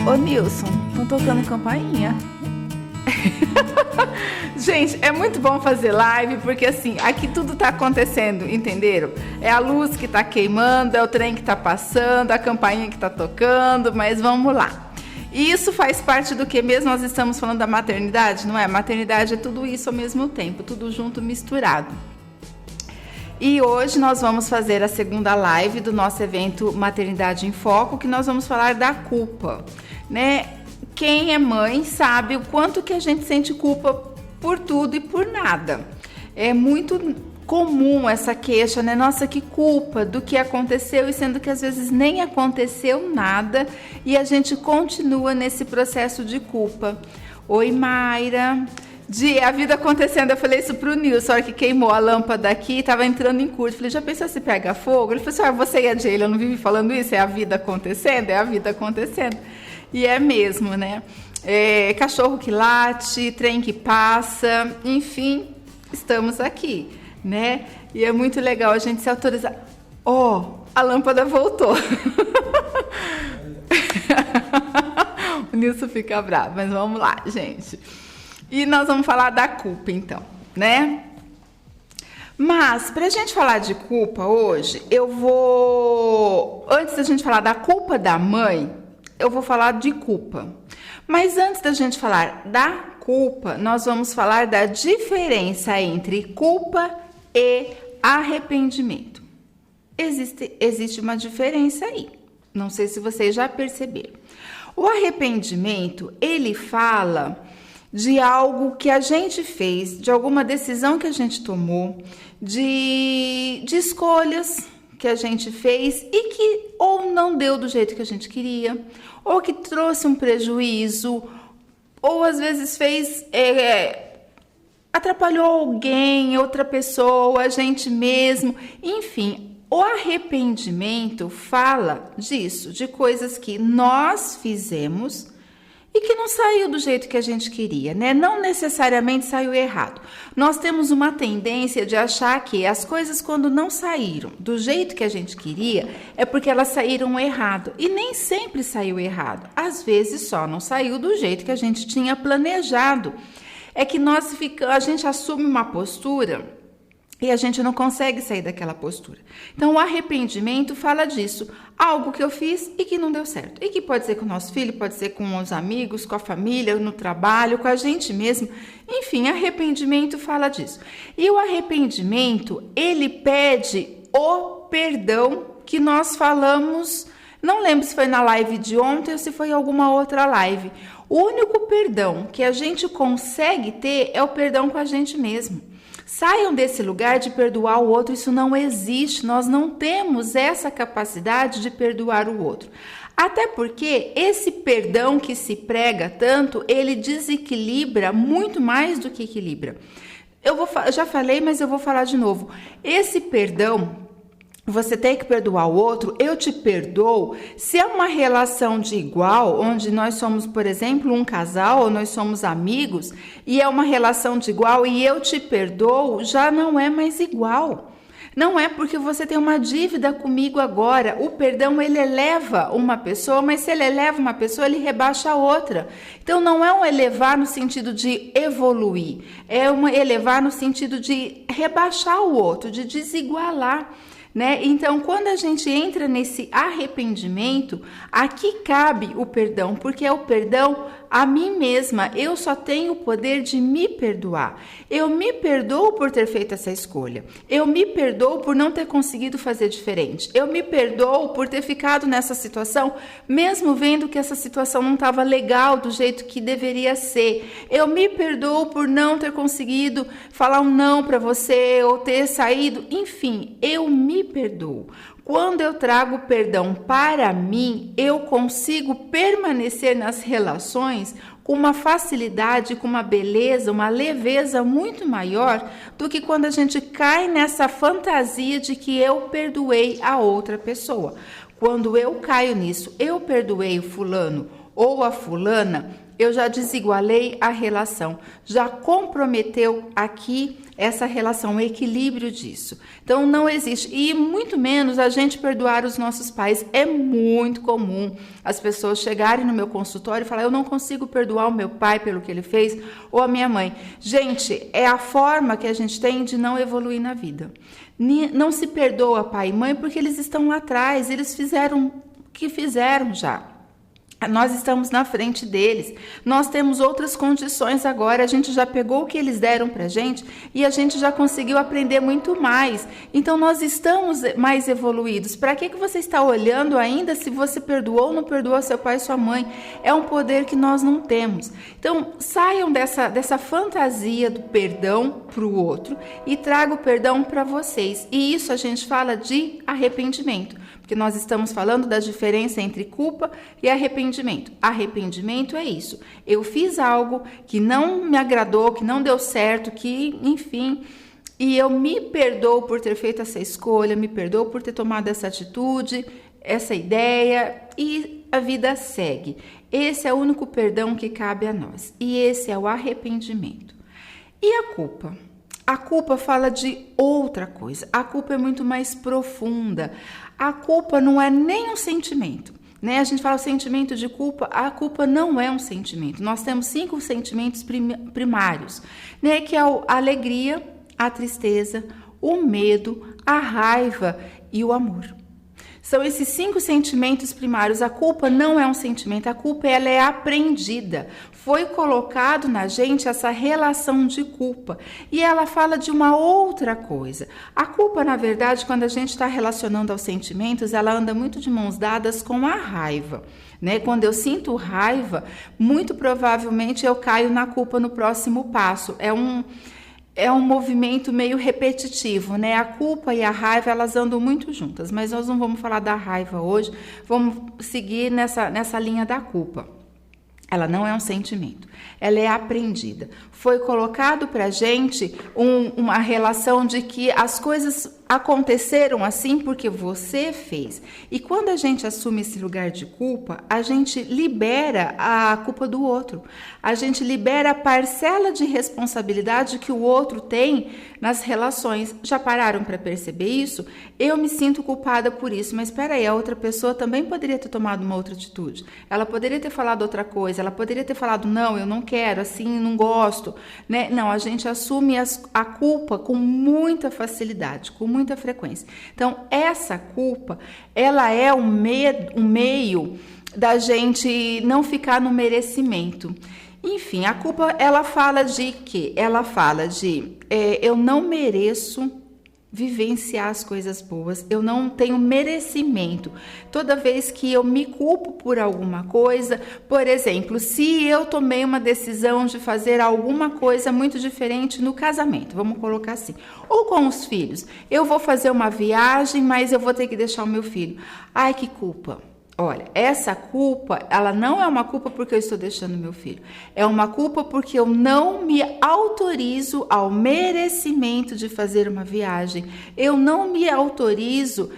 Ô Nilson, estão tocando campainha. Gente, é muito bom fazer live, porque assim, aqui tudo tá acontecendo, entenderam? É a luz que tá queimando, é o trem que tá passando, a campainha que tá tocando, mas vamos lá. E isso faz parte do que mesmo nós estamos falando da maternidade, não é? Maternidade é tudo isso ao mesmo tempo, tudo junto, misturado. E hoje nós vamos fazer a segunda live do nosso evento Maternidade em Foco, que nós vamos falar da culpa, né? Quem é mãe sabe o quanto que a gente sente culpa por tudo e por nada. É muito comum essa queixa, né? Nossa, que culpa do que aconteceu, e sendo que às vezes nem aconteceu nada e a gente continua nesse processo de culpa. Oi, Mayra. A vida acontecendo, eu falei isso pro Nilson, a hora que queimou a lâmpada aqui, tava entrando em curso. Falei, já pensou se pega fogo? Ele falou assim, você e a Jayla não vive falando isso? É a vida acontecendo? É a vida acontecendo. E é mesmo, né? Cachorro que late, trem que passa, enfim, estamos aqui, né? E é muito legal a gente se autorizar. A lâmpada voltou. O Nilson fica bravo, mas vamos lá, gente. E nós vamos falar da culpa, então, né? Mas, pra gente falar de culpa hoje, antes da gente falar da culpa da mãe, eu vou falar de culpa. Mas antes da gente falar da culpa, nós vamos falar da diferença entre culpa e arrependimento. Existe uma diferença aí. Não sei se vocês já perceberam. O arrependimento, ele fala de algo que a gente fez, de alguma decisão que a gente tomou, de escolhas que a gente fez e que ou não deu do jeito que a gente queria, ou que trouxe um prejuízo, ou às vezes atrapalhou alguém, outra pessoa, a gente mesmo, enfim. O arrependimento fala disso, de coisas que nós fizemos e que não saiu do jeito que a gente queria, né? Não necessariamente saiu errado. Nós temos uma tendência de achar que as coisas, quando não saíram do jeito que a gente queria, é porque elas saíram errado. E nem sempre saiu errado. Às vezes só não saiu do jeito que a gente tinha planejado. É que a gente assume uma postura e a gente não consegue sair daquela postura. Então, o arrependimento fala disso. Algo que eu fiz e que não deu certo. E que pode ser com o nosso filho, pode ser com os amigos, com a família, no trabalho, com a gente mesmo. Enfim, arrependimento fala disso. E o arrependimento, ele pede o perdão que nós falamos. Não lembro se foi na live de ontem ou se foi em alguma outra live. O único perdão que a gente consegue ter é o perdão com a gente mesmo. Saiam desse lugar de perdoar o outro, isso não existe, nós não temos essa capacidade de perdoar o outro. Até porque esse perdão que se prega tanto, ele desequilibra muito mais do que equilibra. Eu já falei, mas eu vou falar de novo. Esse perdão, você tem que perdoar o outro, eu te perdoo. Se é uma relação de igual, onde nós somos, por exemplo, um casal, ou nós somos amigos, e é uma relação de igual e eu te perdoo, já não é mais igual. Não é porque você tem uma dívida comigo agora. O perdão, ele eleva uma pessoa, mas se ele eleva uma pessoa, ele rebaixa a outra. Então, não é um elevar no sentido de evoluir, é um elevar no sentido de rebaixar o outro, de desigualar. Né? Então, quando a gente entra nesse arrependimento, aqui cabe o perdão, porque é o perdão a mim mesma. Eu só tenho o poder de me perdoar. Eu me perdoo por ter feito essa escolha. Eu me perdoo por não ter conseguido fazer diferente. Eu me perdoo por ter ficado nessa situação, mesmo vendo que essa situação não estava legal do jeito que deveria ser. Eu me perdoo por não ter conseguido falar um não para você ou ter saído. Enfim, eu me perdoo. Quando eu trago perdão para mim, eu consigo permanecer nas relações com uma facilidade, com uma beleza, uma leveza muito maior do que quando a gente cai nessa fantasia de que eu perdoei a outra pessoa. Quando eu caio nisso, eu perdoei o fulano ou a fulana, eu já desigualei a relação, já comprometeu aqui essa relação, o equilíbrio disso. Então não existe, e muito menos a gente perdoar os nossos pais. É muito comum as pessoas chegarem no meu consultório e falar: eu não consigo perdoar o meu pai pelo que ele fez, ou a minha mãe. Gente, é a forma que a gente tem de não evoluir na vida. Não se perdoa pai e mãe porque eles estão lá atrás, eles fizeram o que fizeram já. Nós estamos na frente deles, nós temos outras condições agora, a gente já pegou o que eles deram pra gente e a gente já conseguiu aprender muito mais. Então nós estamos mais evoluídos. Para que você está olhando ainda se você perdoou ou não perdoou seu pai e sua mãe? É um poder que nós não temos. Então saiam dessa fantasia do perdão para o outro e traga o perdão para vocês. E isso a gente fala de arrependimento, porque nós estamos falando da diferença entre culpa e arrependimento. Arrependimento é isso. Eu fiz algo que não me agradou, que não deu certo, que, enfim, e eu me perdoo por ter feito essa escolha, me perdoo por ter tomado essa atitude, essa ideia, e a vida segue. Esse é o único perdão que cabe a nós. E esse é o arrependimento. E a culpa? A culpa fala de outra coisa. A culpa é muito mais profunda. A culpa não é nem um sentimento, né? A gente fala o sentimento de culpa, a culpa não é um sentimento. Nós temos 5 sentimentos primários, né? Que é a alegria, a tristeza, o medo, a raiva e o amor. São esses 5 sentimentos primários. A culpa não é um sentimento, a culpa ela é aprendida. Foi colocado na gente essa relação de culpa. E ela fala de uma outra coisa. A culpa, na verdade, quando a gente está relacionando aos sentimentos, ela anda muito de mãos dadas com a raiva, né? Quando eu sinto raiva, muito provavelmente eu caio na culpa no próximo passo. É um movimento meio repetitivo, né? A culpa e a raiva, elas andam muito juntas, mas nós não vamos falar da raiva hoje, vamos seguir nessa linha da culpa. Ela não é um sentimento, ela é aprendida. Foi colocado pra gente uma relação de que as coisas aconteceram assim porque você fez. E quando a gente assume esse lugar de culpa, a gente libera a culpa do outro. A gente libera a parcela de responsabilidade que o outro tem nas relações. Já pararam para perceber isso? Eu me sinto culpada por isso, mas espera aí, a outra pessoa também poderia ter tomado uma outra atitude. Ela poderia ter falado outra coisa, ela poderia ter falado: não, eu não quero, assim, não gosto, né? Não, a gente assume a culpa com muita facilidade, com muita frequência. Então, essa culpa, ela é um meio da gente não ficar no merecimento. Enfim, a culpa, ela fala de quê? Ela fala de eu não mereço vivenciar as coisas boas, eu não tenho merecimento. Toda vez que eu me culpo por alguma coisa, por exemplo, se eu tomei uma decisão de fazer alguma coisa muito diferente no casamento, vamos colocar assim, ou com os filhos, eu vou fazer uma viagem, mas eu vou ter que deixar o meu filho. Ai, que culpa! Olha, essa culpa, ela não é uma culpa porque eu estou deixando meu filho. É uma culpa porque eu não me autorizo ao merecimento de fazer uma viagem. Eu não me autorizo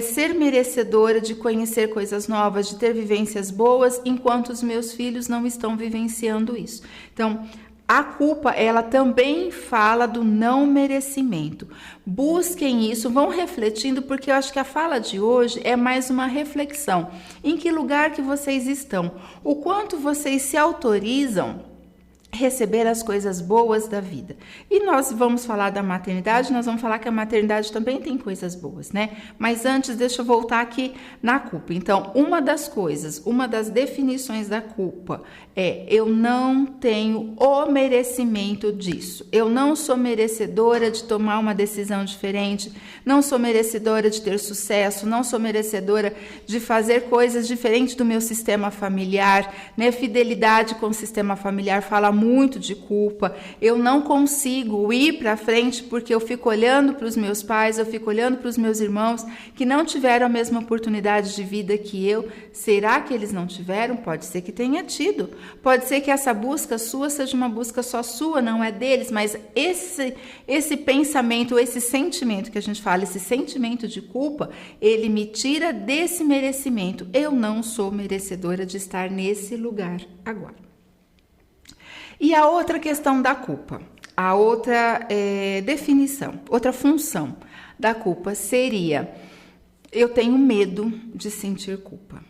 ser merecedora de conhecer coisas novas, de ter vivências boas, enquanto os meus filhos não estão vivenciando isso. Então, a culpa, ela também fala do não merecimento. Busquem isso, vão refletindo, porque eu acho que a fala de hoje é mais uma reflexão. Em que lugar que vocês estão? O quanto vocês se autorizam receber as coisas boas da vida. E nós vamos falar da maternidade, nós vamos falar que a maternidade também tem coisas boas, né? Mas antes, deixa eu voltar aqui na culpa. Então, uma das definições da culpa é: eu não tenho o merecimento disso. Eu não sou merecedora de tomar uma decisão diferente, não sou merecedora de ter sucesso, não sou merecedora de fazer coisas diferentes do meu sistema familiar, né? Fidelidade com o sistema familiar fala muito de culpa. Eu não consigo ir para frente porque eu fico olhando para os meus pais, eu fico olhando para os meus irmãos que não tiveram a mesma oportunidade de vida que eu. Será que eles não tiveram? Pode ser que tenha tido. Pode ser que essa busca sua seja uma busca só sua, não é deles, mas esse pensamento, esse sentimento que a gente fala, esse sentimento de culpa, ele me tira desse merecimento. Eu não sou merecedora de estar nesse lugar agora. E a outra questão da culpa, a outra definição, outra função da culpa seria: eu tenho medo de sentir culpa.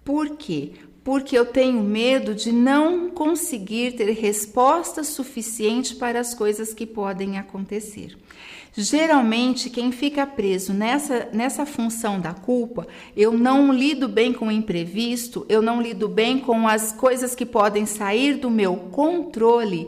Por quê? Porque eu tenho medo de não conseguir ter resposta suficiente para as coisas que podem acontecer. Geralmente, quem fica preso nessa função da culpa, eu não lido bem com o imprevisto, eu não lido bem com as coisas que podem sair do meu controle.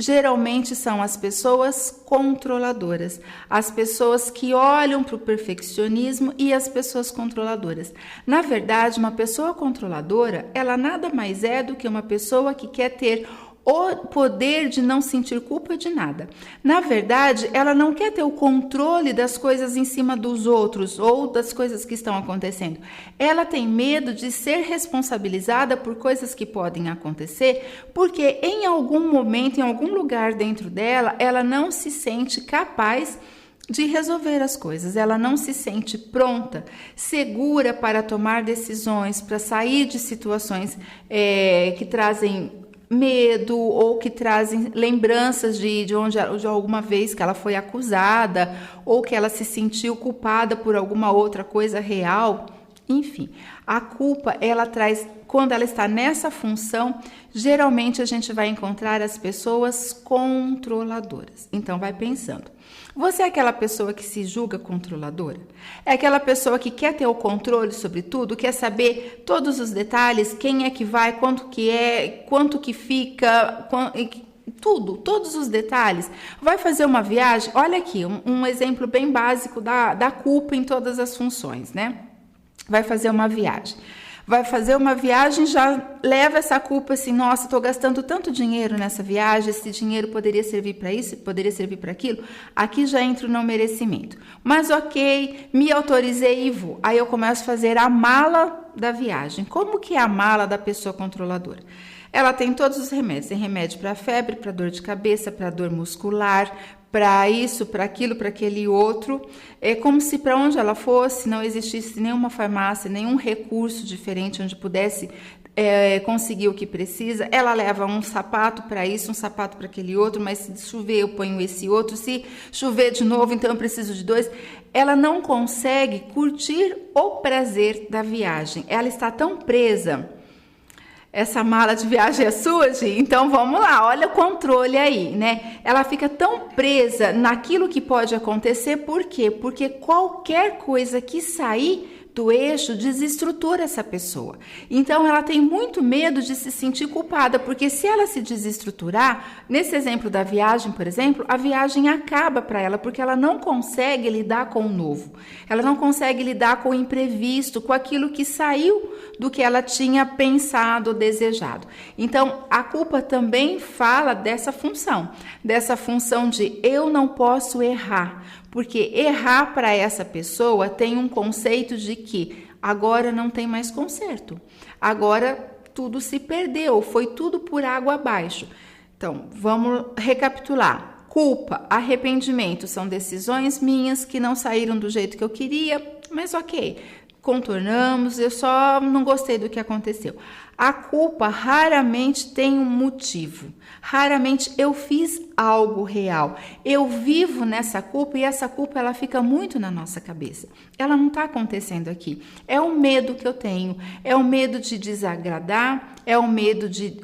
Geralmente são as pessoas controladoras, as pessoas que olham para o perfeccionismo e as pessoas controladoras. Na verdade, uma pessoa controladora, ela nada mais é do que uma pessoa que quer ter o poder de não sentir culpa de nada. Na verdade, ela não quer ter o controle das coisas em cima dos outros ou das coisas que estão acontecendo. Ela tem medo de ser responsabilizada por coisas que podem acontecer, porque em algum momento, em algum lugar dentro dela, ela não se sente capaz de resolver as coisas. Ela não se sente pronta, segura para tomar decisões, para sair de situações que trazem medo ou que trazem lembranças de alguma vez que ela foi acusada ou que ela se sentiu culpada por alguma outra coisa real. Enfim, a culpa, ela traz, quando ela está nessa função, geralmente a gente vai encontrar as pessoas controladoras. Então, vai pensando. Você é aquela pessoa que se julga controladora? É aquela pessoa que quer ter o controle sobre tudo, quer saber todos os detalhes, quem é que vai, quanto que fica, tudo, todos os detalhes. Vai fazer uma viagem? Olha aqui, um exemplo bem básico da culpa em todas as funções, né? Vai fazer uma viagem. Vai fazer uma viagem, já leva essa culpa assim: nossa, estou gastando tanto dinheiro nessa viagem, esse dinheiro poderia servir para isso, poderia servir para aquilo. Aqui já entra o não merecimento. Mas ok, me autorizei e vou. Aí eu começo a fazer a mala da viagem. Como que é a mala da pessoa controladora? Ela tem todos os remédios. Tem remédio para febre, para dor de cabeça, para dor muscular, para isso, para aquilo, para aquele outro. É como se para onde ela fosse não existisse nenhuma farmácia, nenhum recurso diferente onde pudesse conseguir o que precisa. Ela leva um sapato para isso, um sapato para aquele outro, mas se chover eu ponho esse outro, se chover de novo então eu preciso de dois. Ela não consegue curtir o prazer da viagem. Ela está tão presa. Essa mala de viagem é sua, Gi? Então vamos lá, olha o controle aí, né? Ela fica tão presa naquilo que pode acontecer, por quê? Porque qualquer coisa que sair do eixo desestrutura essa pessoa. Então ela tem muito medo de se sentir culpada, porque se ela se desestruturar, nesse exemplo da viagem, por exemplo, a viagem acaba para ela, porque ela não consegue lidar com o novo. Ela não consegue lidar com o imprevisto, com aquilo que saiu do que ela tinha pensado, desejado. Então, a culpa também fala dessa função de eu não posso errar, porque errar para essa pessoa tem um conceito de que agora não tem mais conserto, agora tudo se perdeu, foi tudo por água abaixo. Então, vamos recapitular. Culpa, arrependimento são decisões minhas que não saíram do jeito que eu queria, mas ok, contornamos, eu só não gostei do que aconteceu. A culpa raramente tem um motivo, raramente eu fiz algo real. Eu vivo nessa culpa e essa culpa ela fica muito na nossa cabeça. Ela não está acontecendo aqui. É o medo que eu tenho, é o medo de desagradar, é o medo de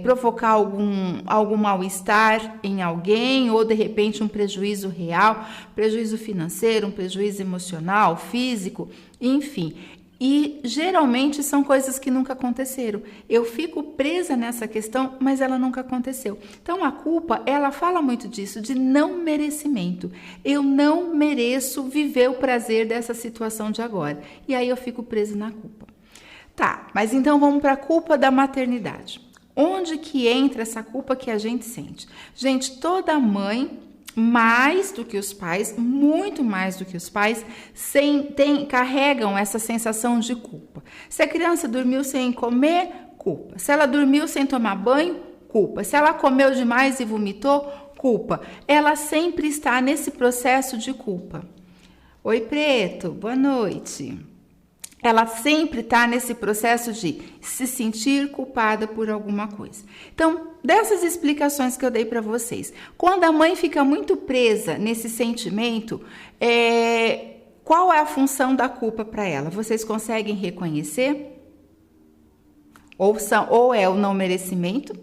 provocar algum mal-estar em alguém ou de repente um prejuízo real, prejuízo financeiro, um prejuízo emocional, físico, enfim. E geralmente são coisas que nunca aconteceram. Eu fico presa nessa questão, mas ela nunca aconteceu. Então a culpa, ela fala muito disso, de não merecimento. Eu não mereço viver o prazer dessa situação de agora. E aí eu fico presa na culpa. Tá, mas então vamos para a culpa da maternidade. Onde que entra essa culpa que a gente sente? Gente, toda mãe, mais do que os pais, muito mais do que os pais, carregam essa sensação de culpa. Se a criança dormiu sem comer, culpa. Se ela dormiu sem tomar banho, culpa. Se ela comeu demais e vomitou, culpa. Ela sempre está nesse processo de culpa. Oi, Preto, boa noite. ela sempre está nesse processo de se sentir culpada por alguma coisa. Então, dessas explicações que eu dei para vocês, quando a mãe fica muito presa nesse sentimento, qual é a função da culpa para ela? Vocês conseguem reconhecer? Ou é o não merecimento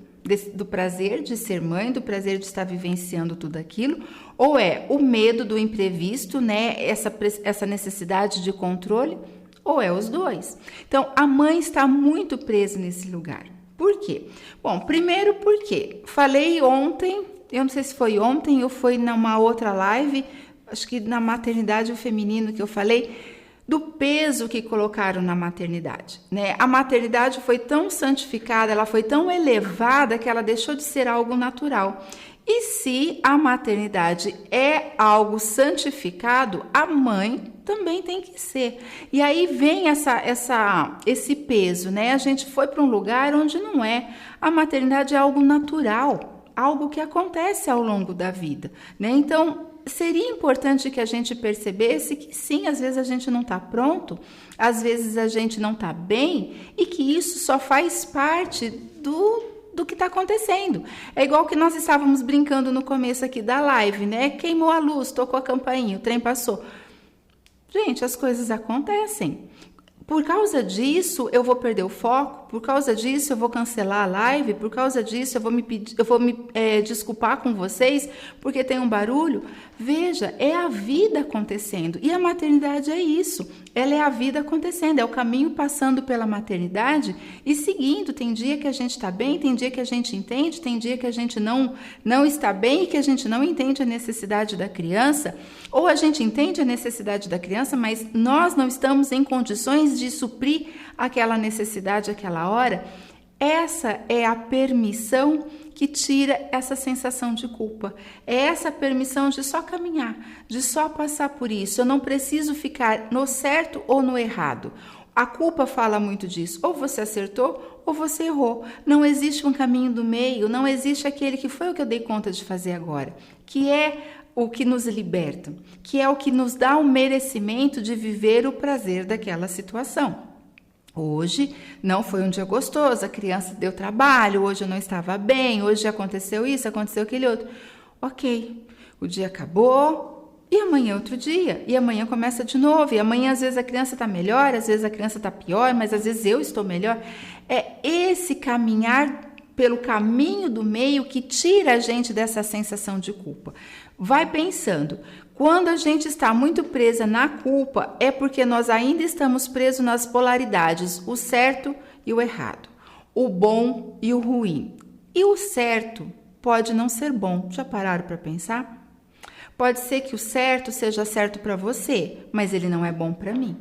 do prazer de ser mãe, do prazer de estar vivenciando tudo aquilo, ou é o medo do imprevisto, né? Essa necessidade de controle, ou é os dois. Então, a mãe está muito presa nesse lugar. Por quê? Bom, primeiro porque falei ontem, eu não sei se foi ontem ou foi numa outra live, acho que na maternidade o feminino que eu falei, do peso que colocaram na maternidade, né? A maternidade foi tão santificada, ela foi tão elevada que ela deixou de ser algo natural. E se a maternidade é algo santificado, a mãe também tem que ser. E aí vem esse peso, né? A gente foi para um lugar onde não é. A maternidade é algo natural, algo que acontece ao longo da vida, né? Então, seria importante que a gente percebesse que sim, às vezes a gente não está pronto, às vezes a gente não está bem e que isso só faz parte do que está acontecendo. É igual que nós estávamos brincando no começo aqui da live, né? Queimou a luz, tocou a campainha, o trem passou. Gente, as coisas acontecem. Por causa disso, eu vou perder o foco, por causa disso, eu vou cancelar a live, por causa disso, eu vou me desculpar com vocês, porque tem um barulho. Veja, é a vida acontecendo. E a maternidade é isso. Ela é a vida acontecendo, é o caminho passando pela maternidade e seguindo. Tem dia que a gente está bem, tem dia que a gente entende, tem dia que a gente não está bem e que a gente não entende a necessidade da criança, ou a gente entende a necessidade da criança, mas nós não estamos em condições de suprir aquela necessidade, aquela hora. Essa é a permissão que tira essa sensação de culpa. É essa permissão de só caminhar, de só passar por isso. Eu não preciso ficar no certo ou no errado. A culpa fala muito disso. Ou você acertou ou você errou. Não existe um caminho do meio, não existe aquele que foi o que eu dei conta de fazer agora, que é o que nos liberta, que é o que nos dá o merecimento de viver o prazer daquela situação. Hoje não foi um dia gostoso, a criança deu trabalho, hoje eu não estava bem, hoje aconteceu isso, aconteceu aquele outro. Ok, o dia acabou e amanhã é outro dia, e amanhã começa de novo, e amanhã às vezes a criança está melhor, às vezes a criança está pior, mas às vezes eu estou melhor. É esse caminhar pelo caminho do meio que tira a gente dessa sensação de culpa. Vai pensando, quando a gente está muito presa na culpa, é porque nós ainda estamos presos nas polaridades, o certo e o errado, o bom e o ruim. E o certo pode não ser bom. Já pararam para pensar? Pode ser que o certo seja certo para você, mas ele não é bom para mim.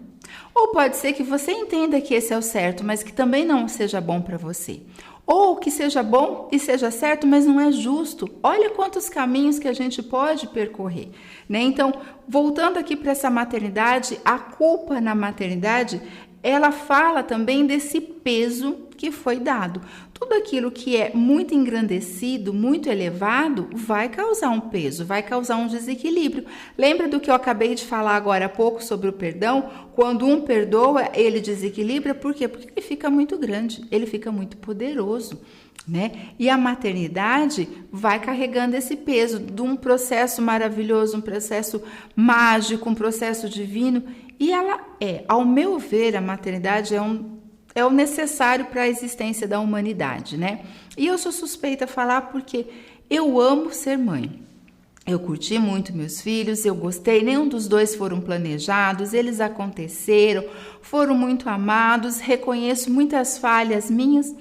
Ou pode ser que você entenda que esse é o certo, mas que também não seja bom para você. Ou que seja bom e seja certo, mas não é justo. Olha quantos caminhos que a gente pode percorrer, né? Então, voltando aqui para essa maternidade, a culpa na maternidade, ela fala também desse peso que foi dado. Tudo aquilo que é muito engrandecido, muito elevado, vai causar um peso, vai causar um desequilíbrio. Lembra do que eu acabei de falar agora há pouco sobre o perdão? Quando um perdoa, ele desequilibra. Por quê? Porque ele fica muito grande, ele fica muito poderoso, né? E a maternidade vai carregando esse peso de um processo maravilhoso, um processo mágico, um processo divino. E ela ao meu ver, a maternidade é o necessário para a existência da humanidade, né? E eu sou suspeita a falar porque eu amo ser mãe. Eu curti muito meus filhos, eu gostei, nenhum dos dois foram planejados, eles aconteceram, foram muito amados, reconheço muitas falhas minhas,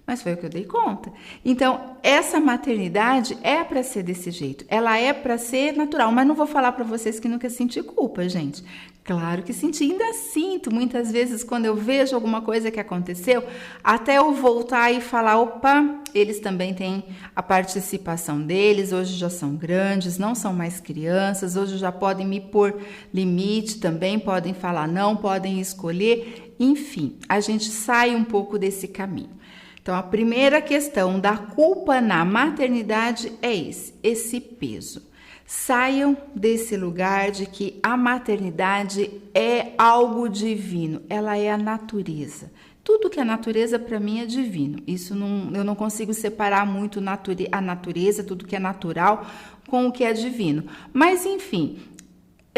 mas foi o que eu dei conta. Então, essa maternidade é para ser desse jeito, ela é para ser natural, mas não vou falar para vocês que nunca senti culpa, gente. Claro que senti, ainda sinto muitas vezes quando eu vejo alguma coisa que aconteceu, até eu voltar e falar, opa, eles também têm a participação deles, hoje já são grandes, não são mais crianças, hoje já podem me pôr limite também, podem falar não, podem escolher, enfim, a gente sai um pouco desse caminho. Então, a primeira questão da culpa na maternidade é esse peso. Saiam desse lugar de que a maternidade é algo divino, ela é a natureza. Tudo que é natureza para mim é divino. Isso eu não consigo separar muito a natureza, tudo que é natural, com o que é divino. Mas enfim,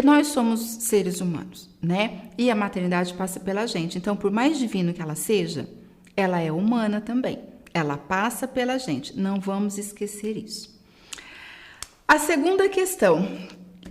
nós somos seres humanos, né? E a maternidade passa pela gente. Então, por mais divino que ela seja, ela é humana também. Ela passa pela gente. Não vamos esquecer isso. A segunda questão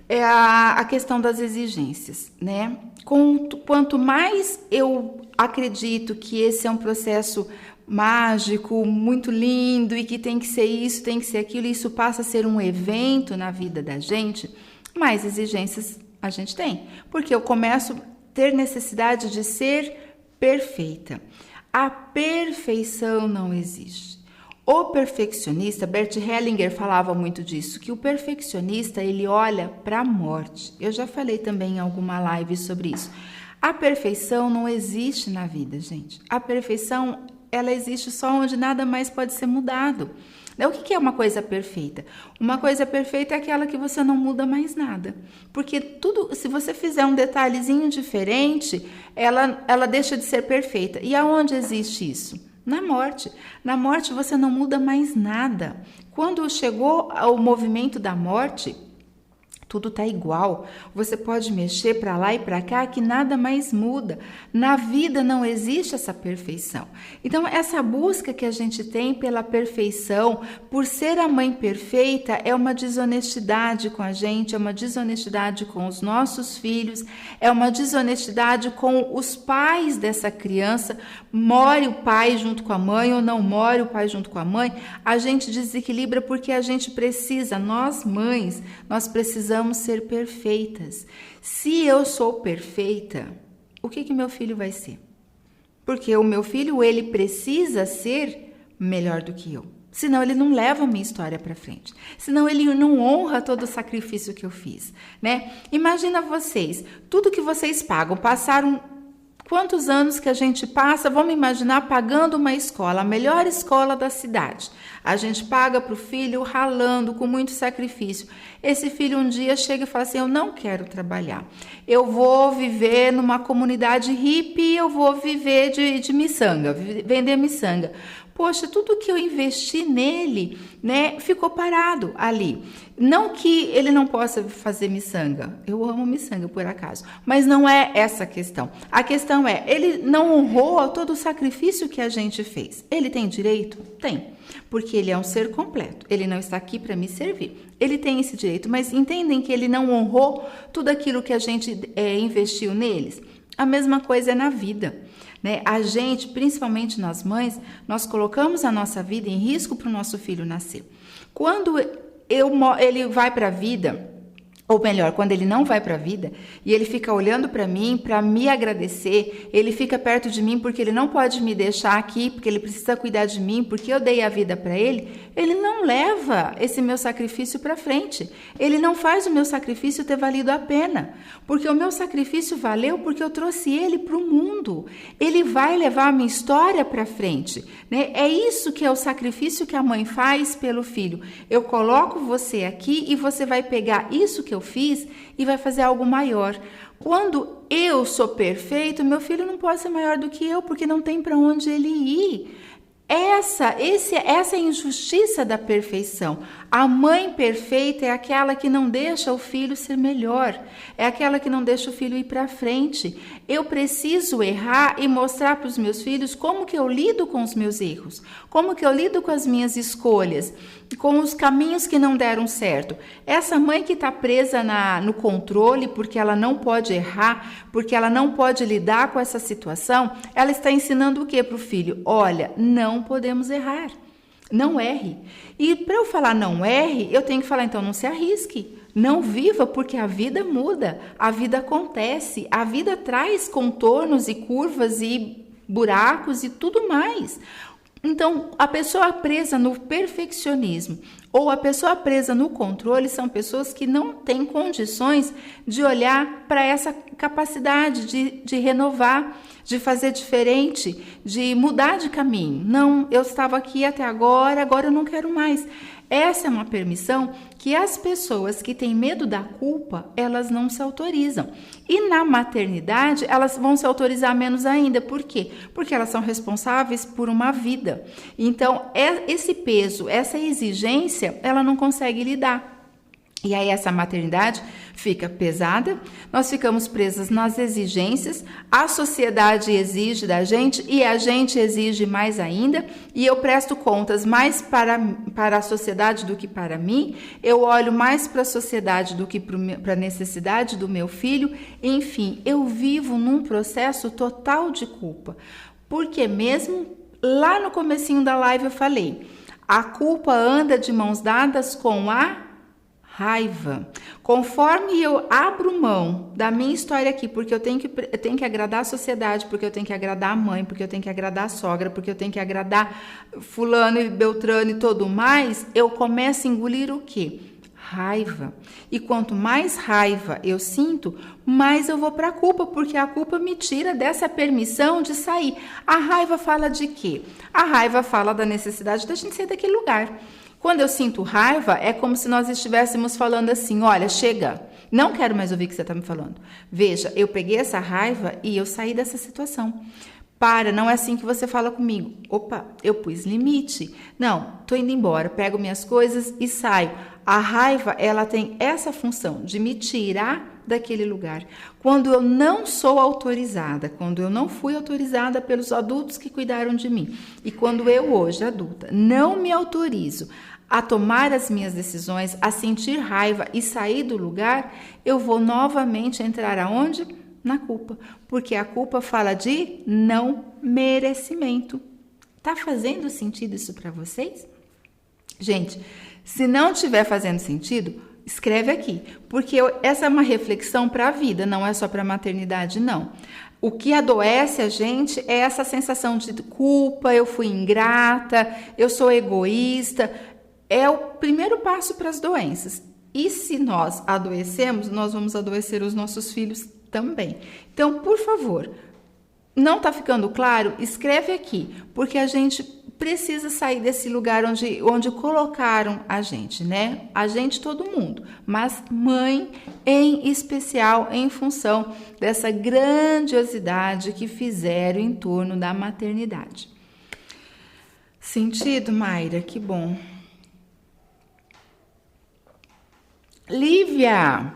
é a questão das exigências, né? Quanto mais eu acredito que esse é um processo mágico, muito lindo e que tem que ser isso, tem que ser aquilo, e isso passa a ser um evento na vida da gente, mais exigências a gente tem. Porque eu começo a ter necessidade de ser perfeita. A perfeição não existe. O perfeccionista, Bert Hellinger falava muito disso, que o perfeccionista, ele olha para a morte. Eu já falei também em alguma live sobre isso. A perfeição não existe na vida, gente. A perfeição, ela existe só onde nada mais pode ser mudado. O que é uma coisa perfeita? Uma coisa perfeita é aquela que você não muda mais nada. Porque tudo, se você fizer um detalhezinho diferente, ela deixa de ser perfeita. E aonde existe isso? Na morte. Na morte você não muda mais nada. Quando chegou ao movimento da morte, tudo está igual. Você pode mexer para lá e para cá que nada mais muda. Na vida não existe essa perfeição. Então, essa busca que a gente tem pela perfeição, por ser a mãe perfeita, é uma desonestidade com a gente, é uma desonestidade com os nossos filhos, é uma desonestidade com os pais dessa criança. More o pai junto com a mãe ou não more o pai junto com a mãe, a gente desequilibra porque a gente precisa, nós mães, nós precisamos ser perfeitas. Se eu sou perfeita, o que meu filho vai ser? Porque o meu filho, ele precisa ser melhor do que eu. Senão ele não leva a minha história para frente. Senão ele não honra todo o sacrifício que eu fiz, né? Imagina vocês, tudo que vocês pagam, passaram quantos anos que a gente passa, vamos imaginar, pagando uma escola, a melhor escola da cidade. A gente paga para o filho ralando, com muito sacrifício. Esse filho um dia chega e fala assim, eu não quero trabalhar. Eu vou viver numa comunidade hippie, eu vou viver de miçanga, vender miçanga. Poxa, tudo que eu investi nele, né, ficou parado ali. Não que ele não possa fazer miçanga. Eu amo miçanga, por acaso. Mas não é essa a questão. A questão é, ele não honrou todo o sacrifício que a gente fez. Ele tem direito? Tem. Porque ele é um ser completo. Ele não está aqui para me servir. Ele tem esse direito. Mas entendem que ele não honrou tudo aquilo que a gente investiu neles? A mesma coisa é na vida. Né? A gente, principalmente nós mães, nós colocamos a nossa vida em risco para o nosso filho nascer. Quando ele vai para a vida, ou melhor, quando ele não vai para a vida e ele fica olhando para mim, para me agradecer, ele fica perto de mim porque ele não pode me deixar aqui, porque ele precisa cuidar de mim, porque eu dei a vida para ele não leva esse meu sacrifício para frente. Ele não faz o meu sacrifício ter valido a pena, porque o meu sacrifício valeu porque eu trouxe ele para o mundo. Ele vai levar a minha história para frente, né? É isso que é o sacrifício que a mãe faz pelo filho. Eu coloco você aqui e você vai pegar isso que eu fiz e vai fazer algo maior. Quando eu sou perfeito, meu filho não pode ser maior do que eu, porque não tem para onde ele ir. Essa é a injustiça da perfeição. A mãe perfeita é aquela que não deixa o filho ser melhor, é aquela que não deixa o filho ir para frente. Eu preciso errar e mostrar para os meus filhos como que eu lido com os meus erros, como que eu lido com as minhas escolhas, com os caminhos que não deram certo. Essa mãe que está presa no controle porque ela não pode errar, porque ela não pode lidar com essa situação, ela está ensinando o que para o filho? Olha, não podemos errar. Não erre. E para eu falar não erre, eu tenho que falar, então não se arrisque. Não viva, porque a vida muda, a vida acontece, a vida traz contornos e curvas e buracos e tudo mais. Então, a pessoa presa no perfeccionismo ou a pessoa presa no controle são pessoas que não têm condições de olhar para essa capacidade de renovar, de fazer diferente, de mudar de caminho. Não, eu estava aqui até agora eu não quero mais. Essa é uma permissão que as pessoas que têm medo da culpa, elas não se autorizam. E na maternidade, elas vão se autorizar menos ainda. Por quê? Porque elas são responsáveis por uma vida. Então, esse peso, essa exigência, ela não consegue lidar. E aí essa maternidade fica pesada, nós ficamos presas nas exigências, a sociedade exige da gente e a gente exige mais ainda, e eu presto contas mais para a sociedade do que para mim, eu olho mais para a sociedade do que para a necessidade do meu filho, enfim, eu vivo num processo total de culpa, porque mesmo lá no comecinho da live eu falei, a culpa anda de mãos dadas com a raiva. Conforme eu abro mão da minha história aqui, porque eu tenho que agradar a sociedade, porque eu tenho que agradar a mãe, porque eu tenho que agradar a sogra, porque eu tenho que agradar fulano e beltrano e todo mais, eu começo a engolir o quê? Raiva. E quanto mais raiva eu sinto, mais eu vou para a culpa, porque a culpa me tira dessa permissão de sair. A raiva fala de quê? A raiva fala da necessidade da gente sair daquele lugar. Quando eu sinto raiva, é como se nós estivéssemos falando assim, olha, chega, não quero mais ouvir o que você está me falando. Veja, eu peguei essa raiva e eu saí dessa situação. Para, não é assim que você fala comigo. Opa, eu pus limite. Não, tô indo embora, pego minhas coisas e saio. A raiva, ela tem essa função de me tirar daquele lugar. Quando eu não sou autorizada, quando eu não fui autorizada pelos adultos que cuidaram de mim, e quando eu hoje, adulta, não me autorizo a tomar as minhas decisões, a sentir raiva e sair do lugar, eu vou novamente entrar aonde? Na culpa, porque a culpa fala de não merecimento. Tá fazendo sentido isso para vocês? Gente, se não estiver fazendo sentido, escreve aqui, porque essa é uma reflexão para a vida, não é só para a maternidade, não. O que adoece a gente é essa sensação de culpa, eu fui ingrata, eu sou egoísta. É o primeiro passo para as doenças. E se nós adoecemos, nós vamos adoecer os nossos filhos também. Então, por favor, não está ficando claro? Escreve aqui, porque a gente precisa sair desse lugar onde colocaram a gente, né? A gente, todo mundo, mas mãe em especial em função dessa grandiosidade que fizeram em torno da maternidade. Sentido, Mayra? Que bom. Lívia,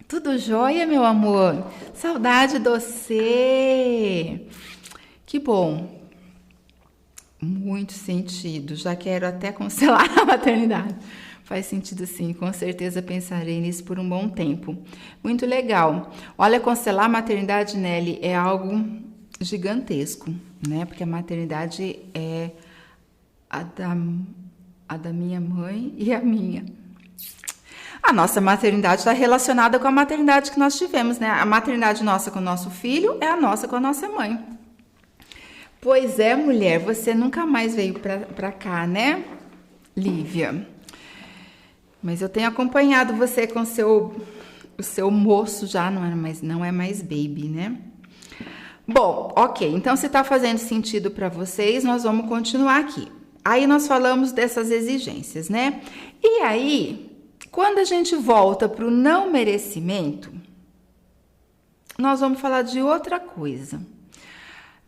tudo jóia, meu amor? Saudade de você. Que bom. Muito sentido. Já quero até cancelar a maternidade. Faz sentido sim, com certeza pensarei nisso por um bom tempo. Muito legal. Olha, cancelar a maternidade, Nelly, é algo gigantesco, né? Porque a maternidade é a da minha mãe e a minha. A nossa maternidade está relacionada com a maternidade que nós tivemos, né? A maternidade nossa com o nosso filho é a nossa com a nossa mãe. Pois é, mulher, você nunca mais veio para cá, né, Lívia? Mas eu tenho acompanhado você com o seu moço já, não é mais baby, né? Bom, ok, então se está fazendo sentido para vocês, nós vamos continuar aqui. Aí nós falamos dessas exigências, né? E aí, quando a gente volta para o não merecimento, nós vamos falar de outra coisa.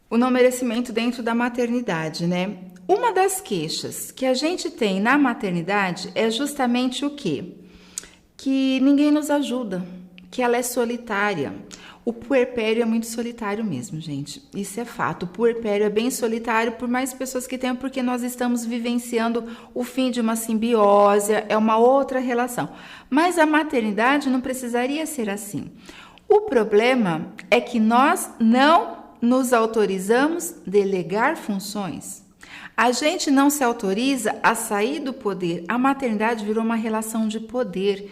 O não merecimento dentro da maternidade, né? Uma das queixas que a gente tem na maternidade é justamente o quê? Que ninguém nos ajuda, que ela é solitária. O puerpério é muito solitário mesmo, gente. Isso é fato. O puerpério é bem solitário, por mais pessoas que tenham, porque nós estamos vivenciando o fim de uma simbiose, é uma outra relação. Mas a maternidade não precisaria ser assim. O problema é que nós não nos autorizamos a delegar funções. A gente não se autoriza a sair do poder. A maternidade virou uma relação de poder.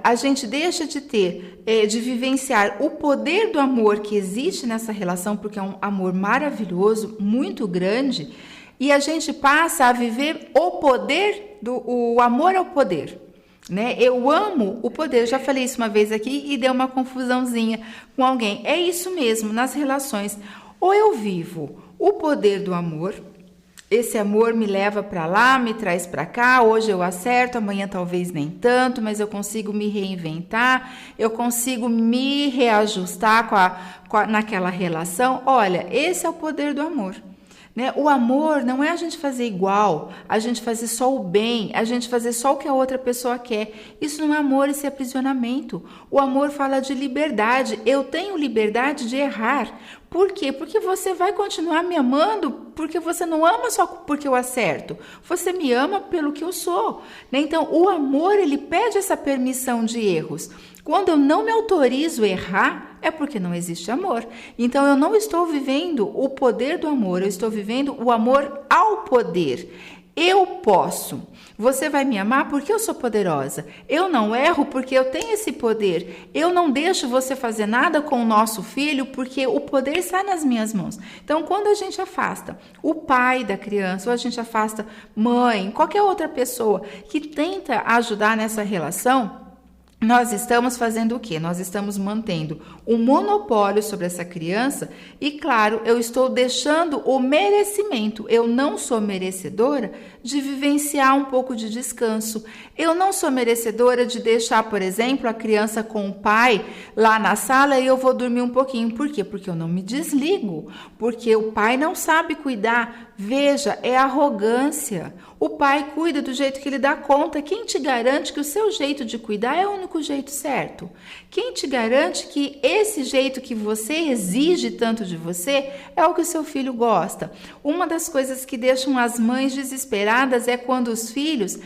A gente deixa de de vivenciar o poder do amor que existe nessa relação, porque é um amor maravilhoso, muito grande, e a gente passa a viver o poder, o amor ao poder. Né? Eu amo o poder, eu já falei isso uma vez aqui e deu uma confusãozinha com alguém. É isso mesmo, nas relações. Ou eu vivo o poder do amor, esse amor me leva para lá, me traz para cá, hoje eu acerto, amanhã talvez nem tanto, mas eu consigo me reinventar, eu consigo me reajustar naquela relação. Olha, esse é o poder do amor. Né? O amor não é a gente fazer igual, a gente fazer só o bem, a gente fazer só o que a outra pessoa quer. Isso não é amor, isso é aprisionamento. O amor fala de liberdade. Eu tenho liberdade de errar. Por quê? Porque você vai continuar me amando, porque você não ama só porque eu acerto. Você me ama pelo que eu sou. Né? Então, o amor, ele pede essa permissão de erros. Quando eu não me autorizo a errar, é porque não existe amor. Então, eu não estou vivendo o poder do amor, eu estou vivendo o amor ao poder. Eu posso. Você vai me amar porque eu sou poderosa. Eu não erro porque eu tenho esse poder. Eu não deixo você fazer nada com o nosso filho porque o poder está nas minhas mãos. Então, quando a gente afasta o pai da criança, ou a gente afasta mãe, qualquer outra pessoa que tenta ajudar nessa relação, nós estamos fazendo o quê? Nós estamos mantendo um monopólio sobre essa criança e, claro, eu estou deixando o merecimento. Eu não sou merecedora de vivenciar um pouco de descanso. Eu não sou merecedora de deixar, por exemplo, a criança com o pai lá na sala e eu vou dormir um pouquinho. Por quê? Porque eu não me desligo. Porque o pai não sabe cuidar. Veja, é arrogância. O pai cuida do jeito que ele dá conta. Quem te garante que o seu jeito de cuidar é o único jeito certo? Quem te garante que esse jeito que você exige tanto de você é o que o seu filho gosta? Uma das coisas que deixam as mães desesperadas é quando os filhos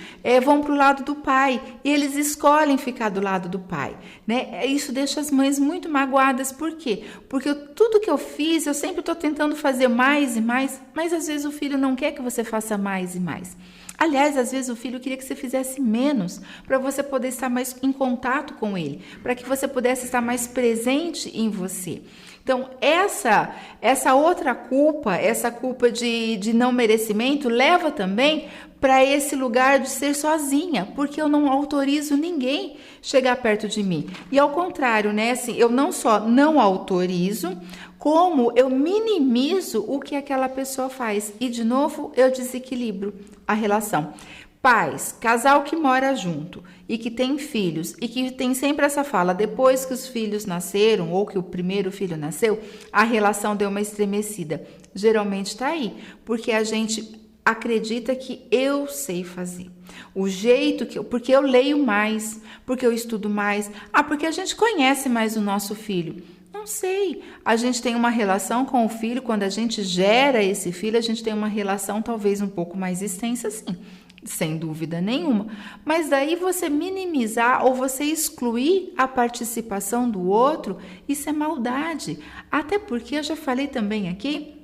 vão para o lado do pai e eles escolhem ficar do lado do pai, né? Isso deixa as mães muito magoadas. Por quê? Porque tudo que eu fiz, eu sempre estou tentando fazer mais e mais, mas às vezes o filho não quer que você faça mais e mais. Aliás, às vezes o filho queria que você fizesse menos para você poder estar mais em contato com ele, para que você pudesse estar mais presente em você. Então, essa outra culpa, essa culpa de não merecimento, leva também para esse lugar de ser sozinha, porque eu não autorizo ninguém chegar perto de mim. E ao contrário, né? Assim, eu não só não autorizo, como eu minimizo o que aquela pessoa faz. E, de novo, eu desequilibro a relação. Pais, casal que mora junto e que tem filhos e que tem sempre essa fala, depois que os filhos nasceram ou que o primeiro filho nasceu, a relação deu uma estremecida. Geralmente está aí, porque a gente acredita que eu sei fazer. O jeito porque eu leio mais, porque eu estudo mais, porque a gente conhece mais o nosso filho. Não sei, a gente tem uma relação com o filho, quando a gente gera esse filho, a gente tem uma relação talvez um pouco mais extensa, sim, sem dúvida nenhuma. Mas daí você minimizar ou você excluir a participação do outro, isso é maldade. Até porque eu já falei também aqui,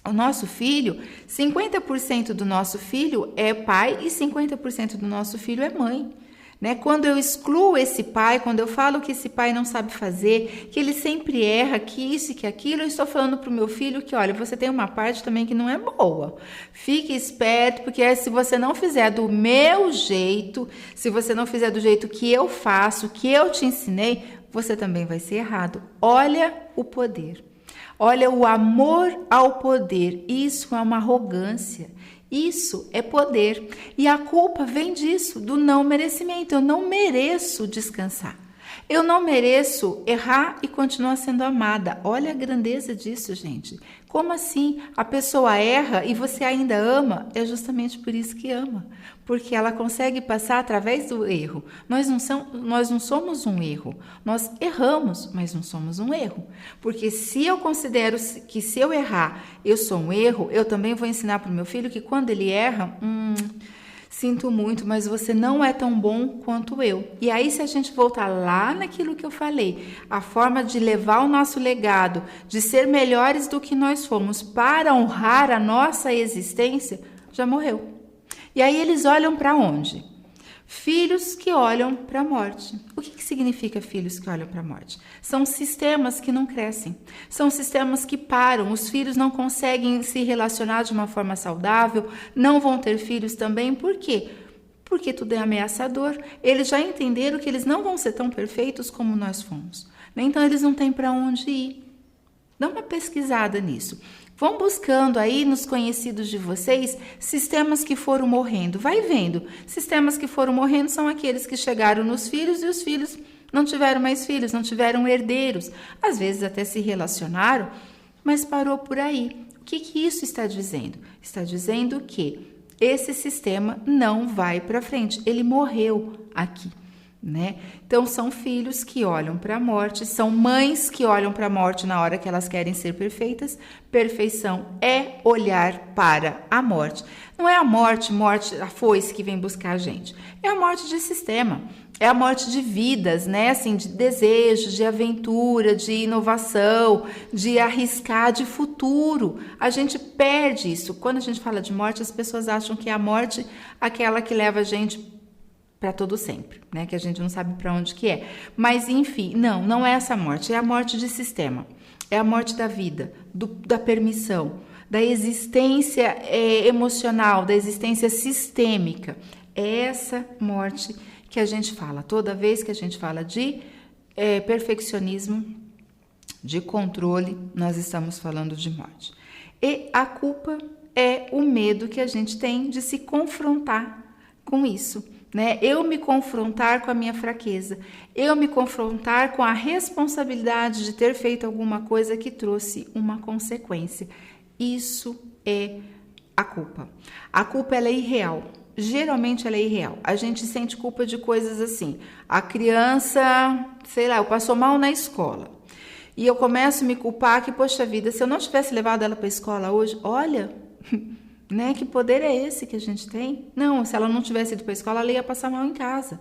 o nosso filho, 50% do nosso filho é pai e 50% do nosso filho é mãe. Né? Quando eu excluo esse pai, quando eu falo que esse pai não sabe fazer, que ele sempre erra, que isso e que aquilo, eu estou falando para o meu filho que, olha, você tem uma parte também que não é boa. Fique esperto, porque se você não fizer do meu jeito, se você não fizer do jeito que eu faço, que eu te ensinei, você também vai ser errado. Olha o poder. Olha o amor ao poder. Isso é uma arrogância. Isso é poder. E a culpa vem disso, do não merecimento. Eu não mereço descansar. Eu não mereço errar e continuar sendo amada. Olha a grandeza disso, gente. Como assim? A pessoa erra e você ainda ama? É justamente por isso que ama. Porque ela consegue passar através do erro. Nós não somos um erro. Nós erramos, mas não somos um erro. Porque se eu considero que se eu errar, eu sou um erro, eu também vou ensinar para o meu filho que quando ele erra, sinto muito, mas você não é tão bom quanto eu. E aí, se a gente voltar lá naquilo que eu falei, a forma de levar o nosso legado, de ser melhores do que nós fomos, para honrar a nossa existência, já morreu. E aí eles olham para onde? Filhos que olham para a morte. O que significa filhos que olham para a morte? São sistemas que não crescem, são sistemas que param, os filhos não conseguem se relacionar de uma forma saudável, não vão ter filhos também, por quê? Porque tudo é ameaçador, eles já entenderam que eles não vão ser tão perfeitos como nós fomos, então eles não têm para onde ir. Dá uma pesquisada nisso. Vão buscando aí nos conhecidos de vocês sistemas que foram morrendo. Vai vendo. Sistemas que foram morrendo são aqueles que chegaram nos filhos e os filhos não tiveram mais filhos, não tiveram herdeiros. Às vezes até se relacionaram, mas parou por aí. O que isso está dizendo? Está dizendo que esse sistema não vai para frente. Ele morreu aqui. Né? Então são filhos que olham para a morte, são mães que olham para a morte na hora que elas querem ser perfeitas. Perfeição é olhar para a morte. Não é a morte, a foice que vem buscar a gente. É a morte de sistema, é a morte de vidas, né? Assim, de desejos, de aventura, de inovação, de arriscar, de futuro. A gente perde isso. Quando a gente fala de morte, as pessoas acham que é a morte aquela que leva a gente para todo sempre, né? Que a gente não sabe para onde que é. Mas, enfim, não é essa morte. É a morte de sistema. É a morte da vida, da permissão, da existência emocional, da existência sistêmica. É essa morte que a gente fala. Toda vez que a gente fala de perfeccionismo, de controle, nós estamos falando de morte. E a culpa é o medo que a gente tem de se confrontar com isso. Né? Eu me confrontar com a minha fraqueza, eu me confrontar com a responsabilidade de ter feito alguma coisa que trouxe uma consequência. Isso é a culpa. A culpa ela é irreal. Geralmente ela é irreal. A gente sente culpa de coisas assim. A criança, sei lá, passou mal na escola. E eu começo a me culpar que, poxa vida, se eu não tivesse levado ela para a escola hoje, olha... Né? Que poder é esse que a gente tem? Não, se ela não tivesse ido para a escola, ela ia passar mal em casa.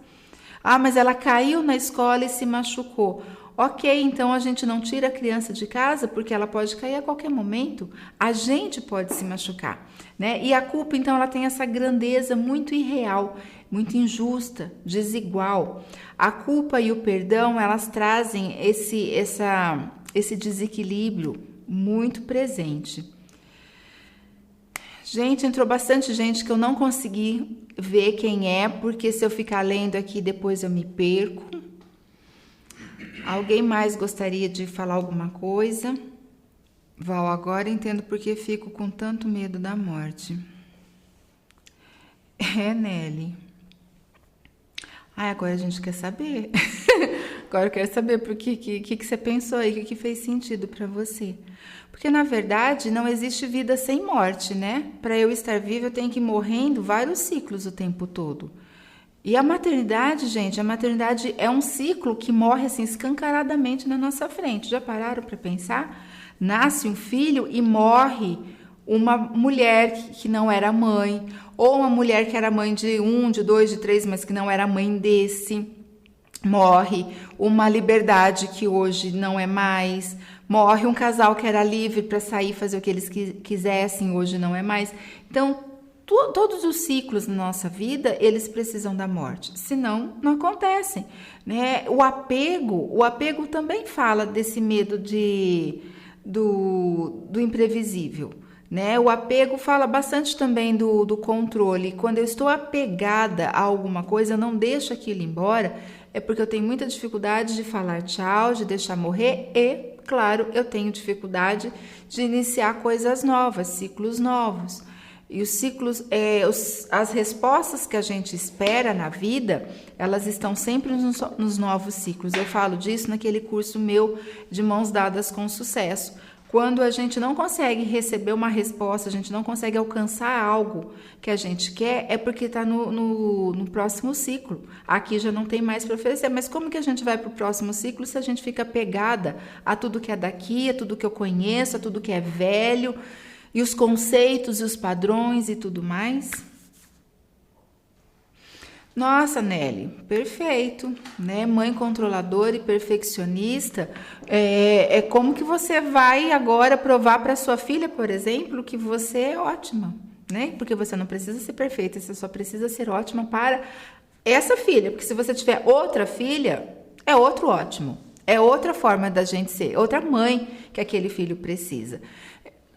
Ah, mas ela caiu na escola e se machucou. Ok, então a gente não tira a criança de casa porque ela pode cair a qualquer momento. A gente pode se machucar, né? E a culpa, então, ela tem essa grandeza muito irreal, muito injusta, desigual. A culpa e o perdão, elas trazem esse desequilíbrio muito presente. Gente, entrou bastante gente que eu não consegui ver quem é, porque se eu ficar lendo aqui, depois eu me perco. Alguém mais gostaria de falar alguma coisa? Val, agora entendo porque fico com tanto medo da morte. Nelly. Agora a gente quer saber. Agora eu quero saber por que você pensou aí, o que fez sentido para você. Porque, na verdade, não existe vida sem morte, né? Para eu estar viva, eu tenho que ir morrendo vários ciclos o tempo todo. E a maternidade, gente, a maternidade é um ciclo que morre assim escancaradamente na nossa frente. Já pararam para pensar? Nasce um filho e morre uma mulher que não era mãe, ou uma mulher que era mãe de 1, de 2, de 3, mas que não era mãe desse. Morre uma liberdade que hoje não é mais. Morre um casal que era livre para sair fazer o que eles quisessem, hoje não é mais. Então, todos os ciclos na nossa vida, eles precisam da morte, senão não acontecem, né? O apego também fala desse medo do imprevisível, né? O apego fala bastante também do controle. Quando eu estou apegada a alguma coisa, eu não deixo aquilo embora, é porque eu tenho muita dificuldade de falar tchau, de deixar morrer e, claro, eu tenho dificuldade de iniciar coisas novas, ciclos novos. E os ciclos, as respostas que a gente espera na vida, elas estão sempre nos novos ciclos. Eu falo disso naquele curso meu de Mãos Dadas com Sucesso. Quando a gente não consegue receber uma resposta, a gente não consegue alcançar algo que a gente quer, é porque está no próximo ciclo. Aqui já não tem mais para oferecer. Mas como que a gente vai para o próximo ciclo se a gente fica pegada a tudo que é daqui, a tudo que eu conheço, a tudo que é velho, e os conceitos e os padrões e tudo mais? Nossa, Nelly, perfeito, né? Mãe controladora e perfeccionista, é como que você vai agora provar para sua filha, por exemplo, que você é ótima, né? Porque você não precisa ser perfeita, você só precisa ser ótima para essa filha, porque se você tiver outra filha, é outro ótimo, é outra forma da gente ser, outra mãe que aquele filho precisa.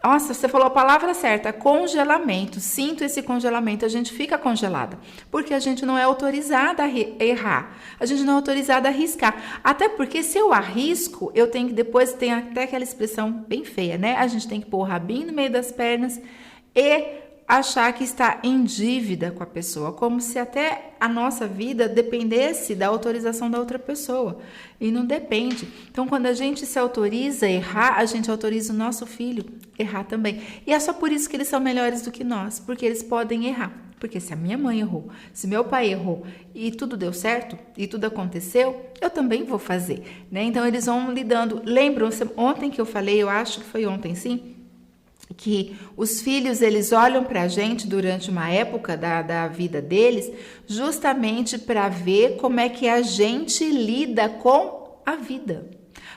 Nossa, você falou a palavra certa, congelamento. Sinto esse congelamento, a gente fica congelada, porque a gente não é autorizada a errar, a gente não é autorizada a arriscar. Até porque se eu arrisco, eu tenho que depois, tem até aquela expressão bem feia, né? A gente tem que pôr o rabinho no meio das pernas e achar que está em dívida com a pessoa, como se até a nossa vida dependesse da autorização da outra pessoa, e não depende. Então, quando a gente se autoriza a errar, a gente autoriza o nosso filho a errar também. E é só por isso que eles são melhores do que nós, porque eles podem errar. Porque se a minha mãe errou, se meu pai errou e tudo deu certo, e tudo aconteceu, eu também vou fazer, né? Então, eles vão lidando. Lembram-se, ontem que eu falei, eu acho que foi ontem, sim, que os filhos, eles olham para a gente durante uma época da vida deles, justamente para ver como é que a gente lida com a vida.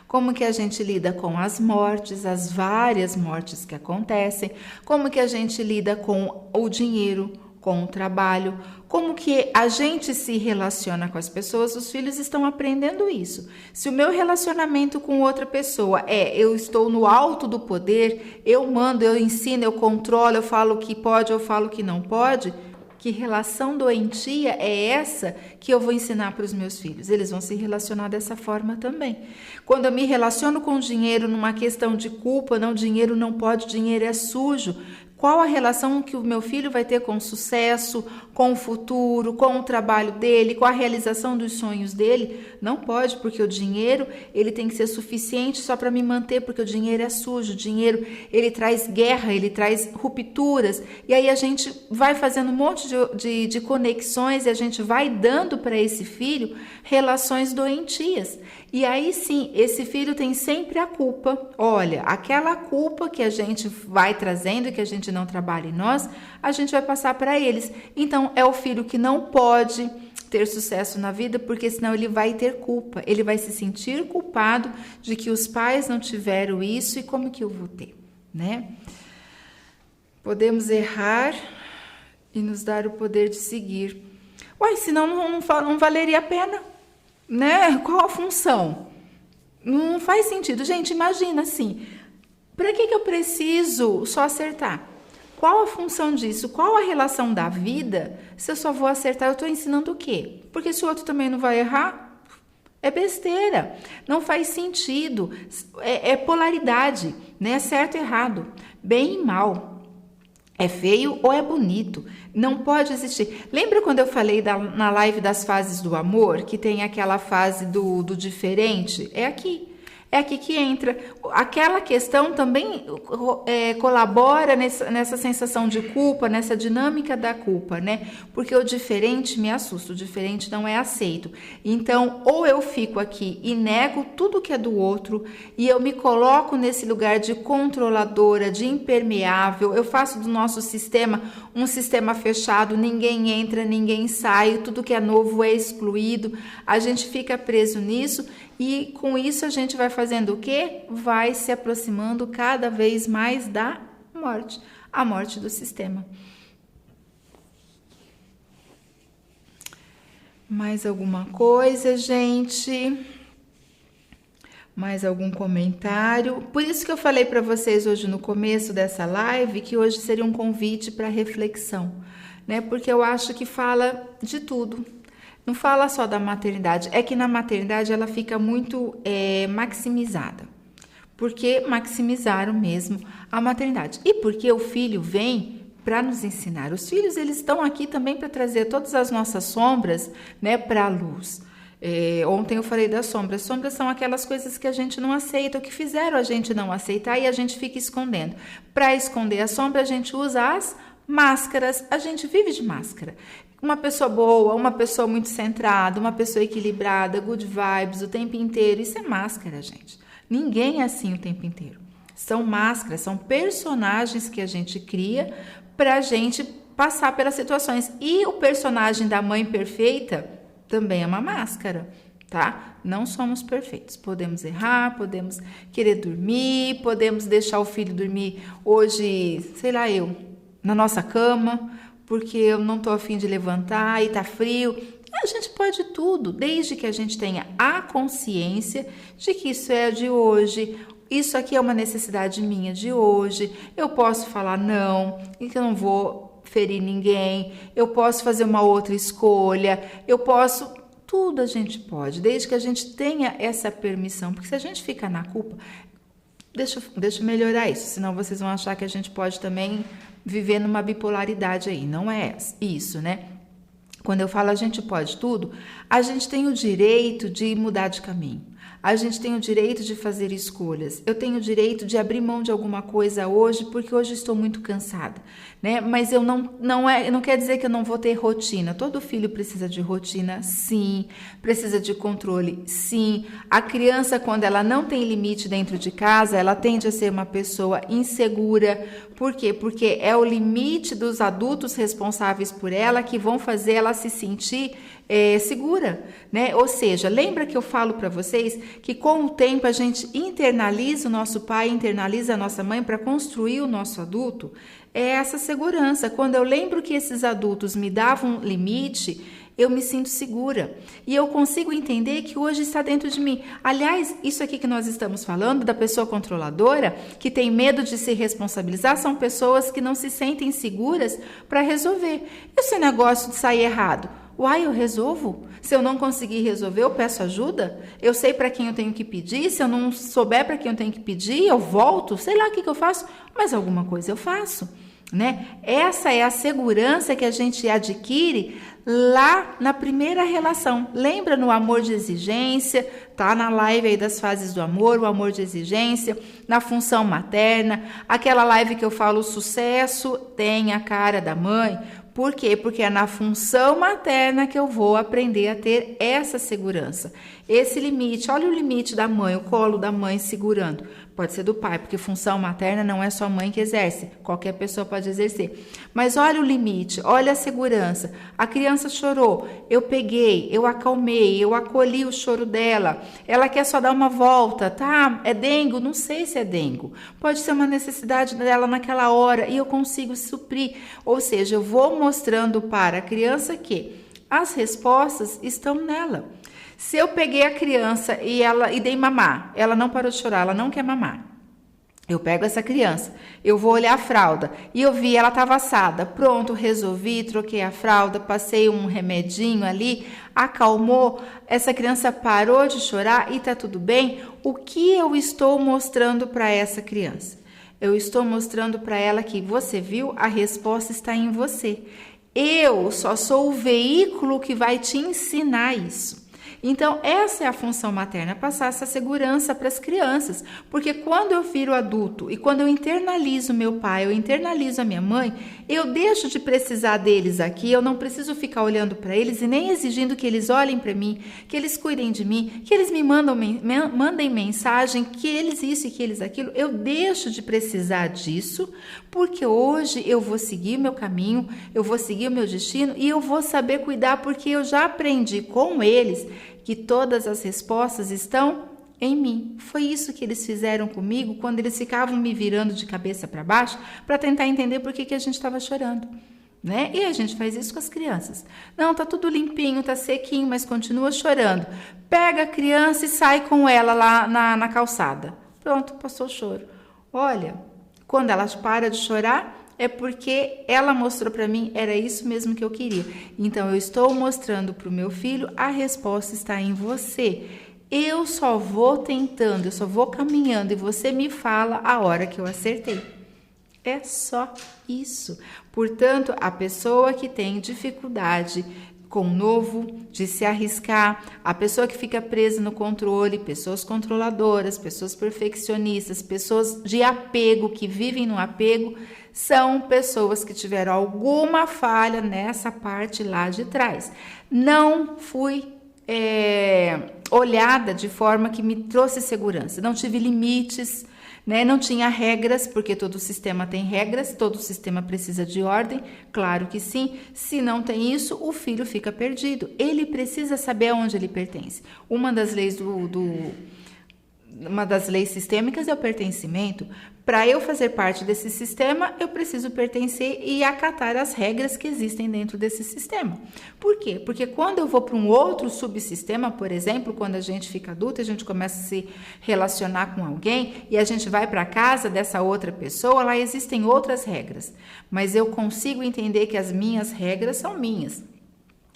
Como que a gente lida com as mortes, as várias mortes que acontecem, como que a gente lida com o dinheiro, com o trabalho, como que a gente se relaciona com as pessoas. Os filhos estão aprendendo isso. Se o meu relacionamento com outra pessoa eu estou no alto do poder, eu mando, eu ensino, eu controlo, eu falo que pode, eu falo que não pode, que relação doentia é essa que eu vou ensinar para os meus filhos? Eles vão se relacionar dessa forma também. Quando eu me relaciono com o dinheiro numa questão de culpa, não, dinheiro não pode, dinheiro é sujo. Qual a relação que o meu filho vai ter com o sucesso, com o futuro, com o trabalho dele, com a realização dos sonhos dele? Não pode, porque o dinheiro, ele tem que ser suficiente só para me manter, porque o dinheiro é sujo, o dinheiro, ele traz guerra, ele traz rupturas, e aí a gente vai fazendo um monte de conexões e a gente vai dando para esse filho relações doentias. E aí sim, esse filho tem sempre a culpa. Olha, aquela culpa que a gente vai trazendo e que a gente não trabalha em nós, a gente vai passar para eles. Então, é o filho que não pode ter sucesso na vida, porque senão ele vai ter culpa. Ele vai se sentir culpado de que os pais não tiveram isso e como que eu vou ter, né? Podemos errar e nos dar o poder de seguir. Uai, senão não valeria a pena, né? Qual a função? Não faz sentido. Gente, imagina assim, para que eu preciso só acertar? Qual a função disso? Qual a relação da vida se eu só vou acertar? Eu estou ensinando o quê? Porque se o outro também não vai errar, é besteira. Não faz sentido. É polaridade, né? Certo e errado, bem e mal. É feio ou é bonito? Não pode existir. Lembra quando eu falei na live das fases do amor, que tem aquela fase do diferente? É aqui. É aqui que entra. Aquela questão também colabora nessa sensação de culpa, nessa dinâmica da culpa, né? Porque o diferente me assusta, o diferente não é aceito. Então, ou eu fico aqui e nego tudo que é do outro, e eu me coloco nesse lugar de controladora, de impermeável, eu faço do nosso sistema um sistema fechado, ninguém entra, ninguém sai, tudo que é novo é excluído, a gente fica preso nisso. E com isso a gente vai fazendo o quê? Vai se aproximando cada vez mais da morte, a morte do sistema. Mais alguma coisa, gente? Mais algum comentário? Por isso que eu falei para vocês hoje no começo dessa live que hoje seria um convite para reflexão, né? Porque eu acho que fala de tudo. Não fala só da maternidade, é que na maternidade ela fica muito maximizada. Porque maximizaram mesmo a maternidade. E porque o filho vem para nos ensinar. Os filhos, eles estão aqui também para trazer todas as nossas sombras, né, para a luz. Ontem eu falei das sombras. Sombras são aquelas coisas que a gente não aceita, ou que fizeram a gente não aceitar e a gente fica escondendo. Para esconder a sombra, a gente usa as máscaras, a gente vive de máscara. Uma pessoa boa, uma pessoa muito centrada, uma pessoa equilibrada, good vibes o tempo inteiro. Isso é máscara, gente. Ninguém é assim o tempo inteiro. São máscaras, são personagens que a gente cria para a gente passar pelas situações. E o personagem da mãe perfeita também é uma máscara, tá? Não somos perfeitos. Podemos errar, podemos querer dormir, podemos deixar o filho dormir hoje, sei lá na nossa cama, porque eu não estou a fim de levantar e tá frio. A gente pode tudo, desde que a gente tenha a consciência de que isso é de hoje isso aqui é uma necessidade minha de hoje, eu posso falar não, e que eu não vou ferir ninguém, eu posso fazer uma outra escolha, eu posso... Tudo a gente pode, desde que a gente tenha essa permissão, porque se a gente fica na culpa... Deixa eu melhorar isso, senão vocês vão achar que a gente pode também viver numa bipolaridade aí. Não é isso, né? Quando eu falo a gente pode tudo, a gente tem o direito de mudar de caminho. A gente tem o direito de fazer escolhas. Eu tenho o direito de abrir mão de alguma coisa hoje, porque hoje estou muito cansada, né? Mas eu não quer dizer que eu não vou ter rotina. Todo filho precisa de rotina, sim. Precisa de controle, sim. A criança, quando ela não tem limite dentro de casa, ela tende a ser uma pessoa insegura. Por quê? Porque é o limite dos adultos responsáveis por ela que vão fazer ela se sentir segura, né? Ou seja, lembra que eu falo para vocês que com o tempo a gente internaliza o nosso pai, internaliza a nossa mãe para construir o nosso adulto? É essa segurança. Quando eu lembro que esses adultos me davam limite, eu me sinto segura. E eu consigo entender que hoje está dentro de mim. Aliás, isso aqui que nós estamos falando, da pessoa controladora, que tem medo de se responsabilizar, são pessoas que não se sentem seguras para resolver. E esse negócio de sair errado? Uai, eu resolvo? Se eu não conseguir resolver, eu peço ajuda? Eu sei para quem eu tenho que pedir? Se eu não souber para quem eu tenho que pedir, eu volto? Sei lá o que eu faço, mas alguma coisa eu faço, né? Essa é a segurança que a gente adquire lá na primeira relação. Lembra no amor de exigência? Tá na live aí das fases do amor, o amor de exigência, na função materna, aquela live que eu falo, o sucesso tem a cara da mãe. Por quê? Porque é na função materna que eu vou aprender a ter essa segurança. Esse limite, olha o limite da mãe, o colo da mãe segurando. Pode ser do pai, porque função materna não é só a mãe que exerce, qualquer pessoa pode exercer. Mas olha o limite, olha a segurança. A criança chorou, eu peguei, eu acalmei, eu acolhi o choro dela. Ela quer só dar uma volta, tá? É dengo? Não sei se é dengo. Pode ser uma necessidade dela naquela hora e eu consigo suprir. Ou seja, eu vou mostrando para a criança que as respostas estão nela. Se eu peguei a criança e dei mamar, ela não parou de chorar, ela não quer mamar. Eu pego essa criança, eu vou olhar a fralda e eu vi ela estava assada. Pronto, resolvi, troquei a fralda, passei um remedinho ali, acalmou. Essa criança parou de chorar e tá tudo bem. O que eu estou mostrando para essa criança? Eu estou mostrando para ela que você viu, a resposta está em você. Eu só sou o veículo que vai te ensinar isso. Então, essa é a função materna, passar essa segurança para as crianças. Porque quando eu viro adulto e quando eu internalizo meu pai, eu internalizo a minha mãe, eu deixo de precisar deles aqui, eu não preciso ficar olhando para eles e nem exigindo que eles olhem para mim, que eles cuidem de mim, que eles me mandem mensagem, que eles isso e que eles aquilo. Eu deixo de precisar disso, porque hoje eu vou seguir meu caminho, eu vou seguir o meu destino e eu vou saber cuidar, porque eu já aprendi com eles que todas as respostas estão em mim. Foi isso que eles fizeram comigo quando eles ficavam me virando de cabeça para baixo para tentar entender por que a gente estava chorando, né? E a gente faz isso com as crianças. Não, tá tudo limpinho, tá sequinho, mas continua chorando. Pega a criança e sai com ela lá na calçada. Pronto, passou o choro. Olha, quando ela para de chorar, é porque ela mostrou para mim, era isso mesmo que eu queria. Então, eu estou mostrando para o meu filho, a resposta está em você. Eu só vou tentando, eu só vou caminhando e você me fala a hora que eu acertei. É só isso. Portanto, a pessoa que tem dificuldade com o novo, de se arriscar, a pessoa que fica presa no controle, pessoas controladoras, pessoas perfeccionistas, pessoas de apego, que vivem no apego, são pessoas que tiveram alguma falha nessa parte lá de trás. Não fui olhada de forma que me trouxe segurança, não tive limites, né? Não tinha regras, porque todo sistema tem regras, todo sistema precisa de ordem, claro que sim. Se não tem isso, o filho fica perdido, ele precisa saber aonde ele pertence. Uma das leis uma das leis sistêmicas é o pertencimento. Para eu fazer parte desse sistema, eu preciso pertencer e acatar as regras que existem dentro desse sistema. Por quê? Porque quando eu vou para um outro subsistema, por exemplo, quando a gente fica adulto, a gente começa a se relacionar com alguém e a gente vai para a casa dessa outra pessoa, lá existem outras regras. Mas eu consigo entender que as minhas regras são minhas.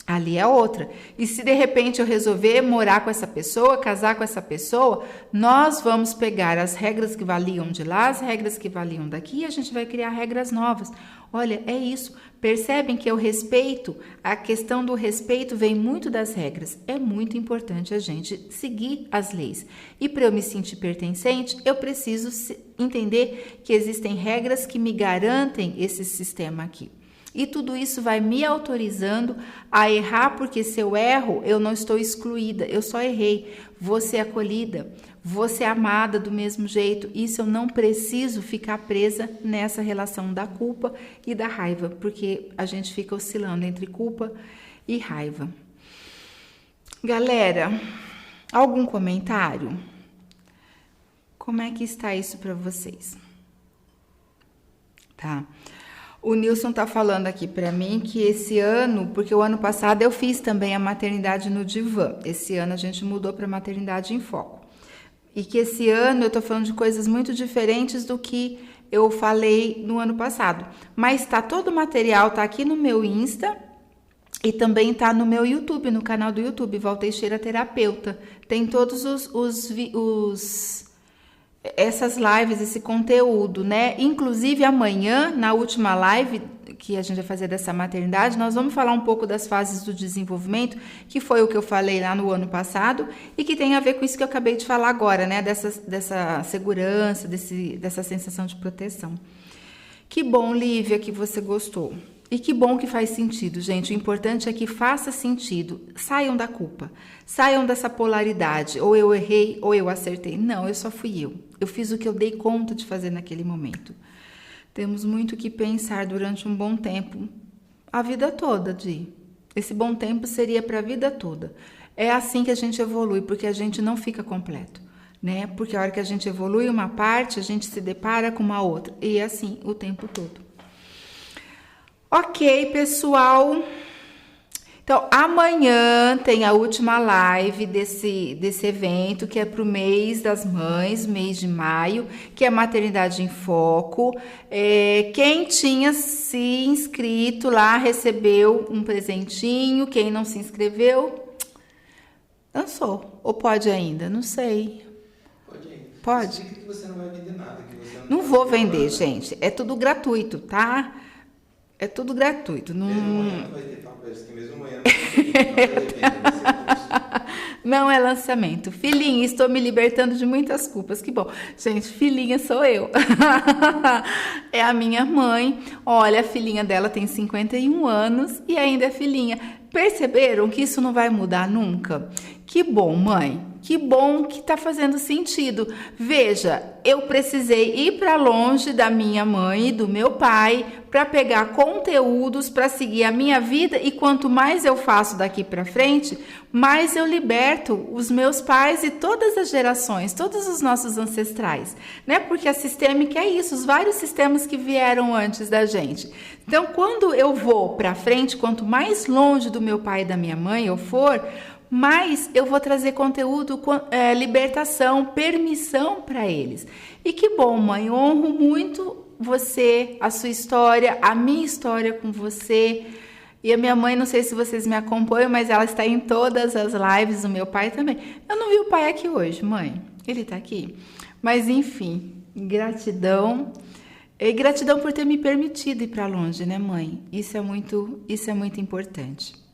Ali é outra. E se de repente eu resolver morar com essa pessoa, casar com essa pessoa, nós vamos pegar as regras que valiam de lá, as regras que valiam daqui, e a gente vai criar regras novas. Olha, é isso. Percebem que o respeito, a questão do respeito vem muito das regras. É muito importante a gente seguir as leis. E para eu me sentir pertencente, eu preciso entender que existem regras que me garantem esse sistema aqui. E tudo isso vai me autorizando a errar, porque se eu erro, eu não estou excluída, eu só errei. Vou ser acolhida, vou ser amada do mesmo jeito. Isso eu não preciso ficar presa nessa relação da culpa e da raiva, porque a gente fica oscilando entre culpa e raiva. Galera, algum comentário? Como é que está isso para vocês? Tá. O Nilson tá falando aqui para mim que esse ano, porque o ano passado eu fiz também a maternidade no divã. Esse ano a gente mudou para maternidade em foco. E que esse ano eu tô falando de coisas muito diferentes do que eu falei no ano passado. Mas tá todo o material, tá aqui no meu Insta e também tá no meu YouTube, no canal do YouTube, Val Teixeira Terapeuta. Tem todos essas lives, esse conteúdo, né? Inclusive amanhã, na última live que a gente vai fazer dessa maternidade, nós vamos falar um pouco das fases do desenvolvimento, que foi o que eu falei lá no ano passado e que tem a ver com isso que eu acabei de falar agora, né? Dessa segurança, dessa sensação de proteção. Que bom, Lívia, que você gostou. E que bom que faz sentido, gente. O importante é que faça sentido. Saiam da culpa. Saiam dessa polaridade. Ou eu errei, ou eu acertei. Não, eu só fui eu. Eu fiz o que eu dei conta de fazer naquele momento. Temos muito que pensar durante um bom tempo. A vida toda, Di. Esse bom tempo seria para a vida toda. É assim que a gente evolui, porque a gente não fica completo, né? Porque a hora que a gente evolui uma parte, a gente se depara com uma outra. E é assim o tempo todo. Ok, pessoal. Então, amanhã tem a última live desse evento, que é para o mês das mães, mês de maio, que é Maternidade em Foco. Quem tinha se inscrito lá recebeu um presentinho. Quem não se inscreveu, dançou. Ou pode ainda? Não sei. Pode ainda. Pode? Explica que você não vai vender nada. Que você não vou vender, gente. É tudo gratuito, tá? É tudo gratuito. Não... Mesmo amanhã não vai ter papéis, que mesmo amanhã não vai ter. Não é lançamento. Filhinha, estou me libertando de muitas culpas. Que bom. Gente, filhinha sou eu. É a minha mãe. Olha, a filhinha dela tem 51 anos e ainda é filhinha. Perceberam que isso não vai mudar nunca? Que bom, mãe. Que bom que tá fazendo sentido. Veja, eu precisei ir para longe da minha mãe e do meu pai para pegar conteúdos para seguir a minha vida, e quanto mais eu faço daqui para frente, mais eu liberto os meus pais e todas as gerações, todos os nossos ancestrais, né? Porque a sistêmica é isso, os vários sistemas que vieram antes da gente. Então, quando eu vou para frente, quanto mais longe do meu pai e da minha mãe eu for, mas eu vou trazer conteúdo, libertação, permissão para eles. E que bom, mãe, honro muito você, a sua história, a minha história com você. E a minha mãe, não sei se vocês me acompanham, mas ela está em todas as lives, o meu pai também. Eu não vi o pai aqui hoje, mãe. Ele está aqui. Mas enfim, gratidão. E gratidão por ter me permitido ir para longe, né, mãe? Isso é muito importante.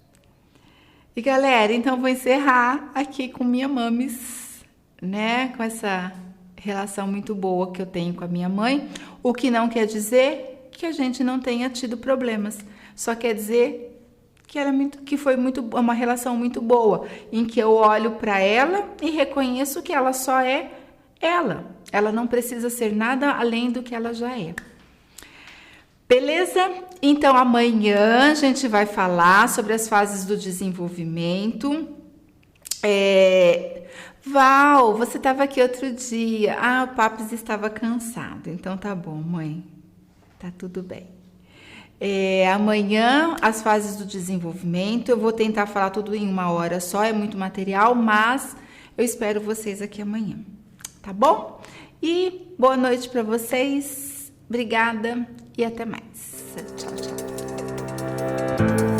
E galera, então vou encerrar aqui com minha mames, né? Com essa relação muito boa que eu tenho com a minha mãe. O que não quer dizer que a gente não tenha tido problemas. Só quer dizer que foi uma relação muito boa, em que eu olho para ela e reconheço que ela só é ela. Ela não precisa ser nada além do que ela já é. Beleza? Então, amanhã a gente vai falar sobre as fases do desenvolvimento. Val, você estava aqui outro dia. Ah, o Papis estava cansado. Então tá bom, mãe. Tá tudo bem. Amanhã, as fases do desenvolvimento. Eu vou tentar falar tudo em 1 hora só, é muito material, mas eu espero vocês aqui amanhã. Tá bom? E boa noite para vocês. Obrigada e até mais. Tchau, tchau.